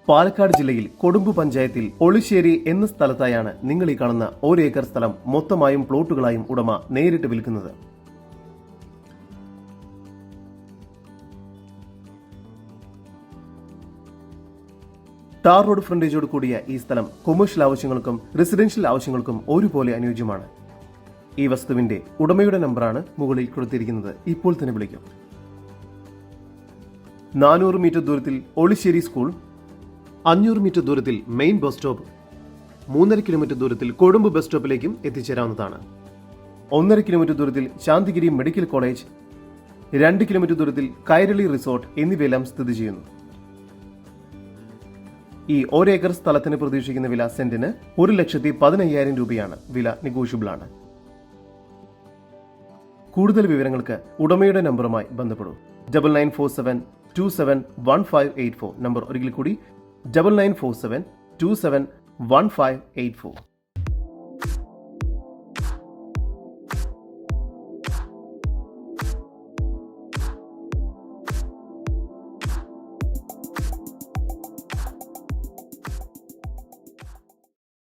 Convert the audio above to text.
പാലക്കാട് ജില്ലയിൽ കൊടുമ്പു പഞ്ചായത്തിൽ ഒളിശ്ശേരി എന്ന സ്ഥലത്തായാണ് നിങ്ങൾ ഈ കാണുന്ന 1 ഏക്കർ സ്ഥലം മൊത്തമായും പ്ലോട്ടുകളായും ഉടമ നേരിട്ട് വിൽക്കുന്നത്. ടാർ റോഡ് ഫ്രണ്ടേജോട് കൂടിയ ഈ സ്ഥലം കൊമേഴ്ഷ്യൽ ആവശ്യങ്ങൾക്കും റെസിഡൻഷ്യൽ ആവശ്യങ്ങൾക്കും ഒരുപോലെ അനുയോജ്യമാണ്. ഈ വസ്തുവിന്റെ ഉടമയുടെ നമ്പറാണ് മുകളിൽ കൊടുത്തിരിക്കുന്നത്. ഇപ്പോൾ തന്നെ വിളിക്കും. 400 മീറ്റർ ദൂരത്തിൽ ഒളിശ്ശേരി സ്കൂൾ, 500 മീറ്റർ ദൂരത്തിൽ മെയിൻ ബസ് സ്റ്റോപ്പ്, 3.5 കിലോമീറ്റർ ദൂരത്തിൽ കൊടുമ്പ് ബസ് സ്റ്റോപ്പിലേക്കും എത്തിച്ചേരാവുന്നതാണ്. 1.5 കിലോമീറ്റർ ദൂരത്തിൽ ശാന്തിഗിരി മെഡിക്കൽ കോളേജ്, 2 കിലോമീറ്റർ ദൂരത്തിൽ കൈരളി റിസോർട്ട് എന്നിവയെല്ലാം സ്ഥിതി ചെയ്യുന്നു. ഈ 1 ഏക്കർ സ്ഥലത്തിന് പ്രതീക്ഷിക്കുന്ന വില സെന്റിന് 1,15,000 രൂപയാണ്. വില നെഗോഷ്യബിൾ ആണ്. കൂടുതൽ വിവരങ്ങൾക്ക് ഉടമയുടെ നമ്പറുമായി ബന്ധപ്പെടൂ. 9947271584. നമ്പർ ഒരിക്കൽ കൂടി 9947271584.